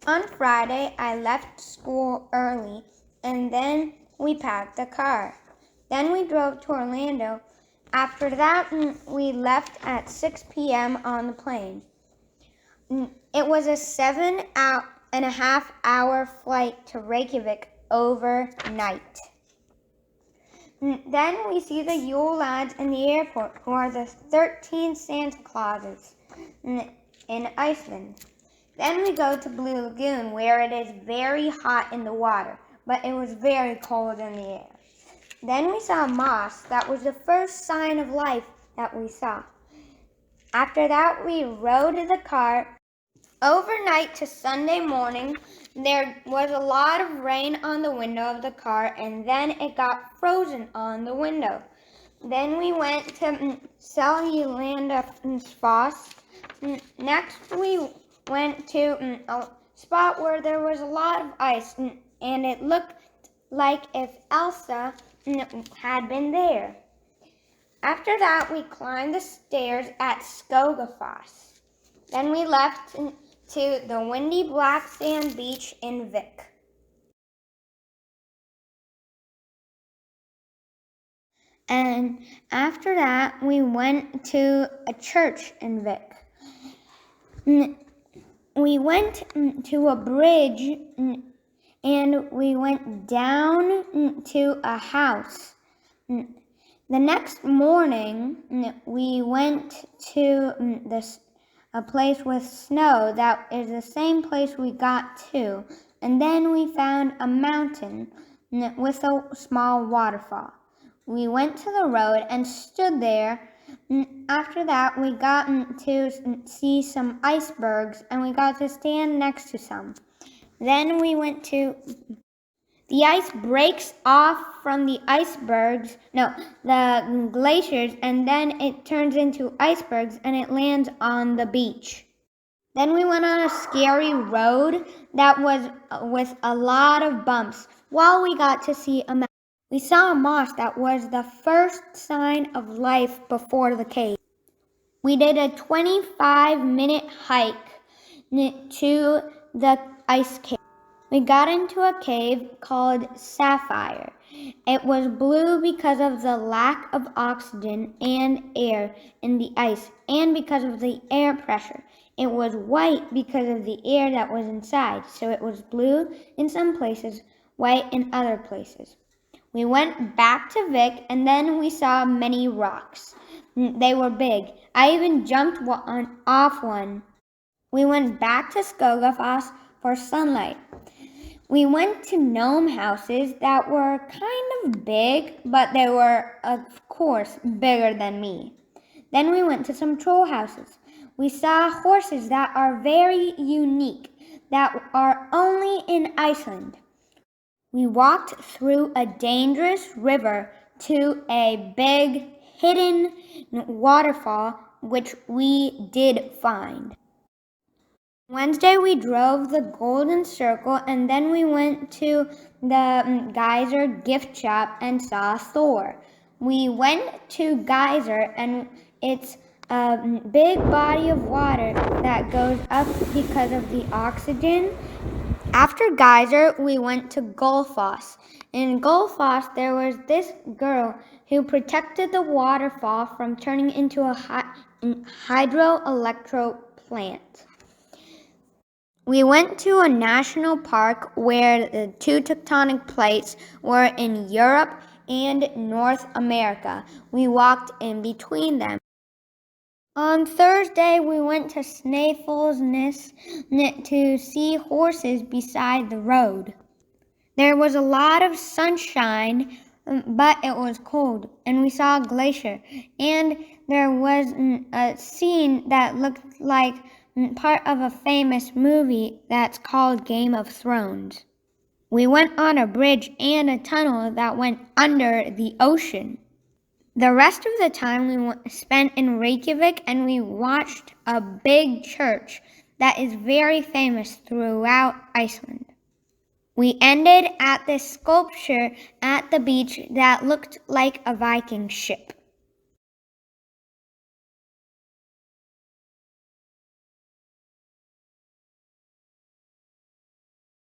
On Friday, I left school early, and then we packed the car. Then we drove to Orlando. After that, we left at 6 p.m. on the plane. It was a 7.5 hour flight to Reykjavik overnight. Then we see the Yule lads in the airport, who are the 13 Santa Clauses in Iceland. Then we go to Blue Lagoon, where it is very hot in the water, but it was very cold in the air. Then we saw moss. That was the first sign of life that we saw. After that, we rode the car overnight to Sunday morning. There was a lot of rain on the window of the car, and then it got frozen on the window. Then we went to Seljalandsfoss. Next, we went to a spot where there was a lot of ice, and it looked like if Elsa had been there. After that, we climbed the stairs at Skogafoss. Then we left to the windy black sand beach in Vik. And after that, we went to a church in Vik. We went to a bridge and we went down to a house. The next morning, we went to a place with snow that is the same place we got to. And then we found a mountain with a small waterfall. We went to the road and stood there. After that, we got to see some icebergs, and we got to stand next to some. Then we went to... The ice breaks off from the glaciers, and then it turns into icebergs, and it lands on the beach. Then we went on a scary road that was with a lot of bumps. While we got to see a mountain, we saw a moss that was the first sign of life before the cave. We did a 25-minute hike to the ice cave. We got into a cave called Sapphire. It was blue because of the lack of oxygen and air in the ice, and because of the air pressure. It was white because of the air that was inside, so it was blue in some places, white in other places. We went back to Vik, and then we saw many rocks. They were big. I even jumped off one. We went back to Skogafoss for sunlight. We went to gnome houses that were kind of big, but they were, of course, bigger than me. Then we went to some troll houses. We saw horses that are very unique, that are only in Iceland. We walked through a dangerous river to a big hidden waterfall, which we did find. Wednesday, we drove the Golden Circle, and then we went to the Geyser gift shop and saw Thor. We went to Geyser, and it's a big body of water that goes up because of the oxygen. After Geyser, we went to Gullfoss. In Gullfoss, there was this girl who protected the waterfall from turning into a hydroelectric plant. We went to a national park where the two tectonic plates were in Europe and North America. We walked in between them. On Thursday, we went to Snæfellsnes to see horses beside the road. There was a lot of sunshine, but it was cold, and we saw a glacier, and there was a scene that looked like part of a famous movie that's called Game of Thrones. We went on a bridge and a tunnel that went under the ocean. The rest of the time we spent in Reykjavik, and we watched a big church that is very famous throughout Iceland. We ended at this sculpture at the beach that looked like a Viking ship.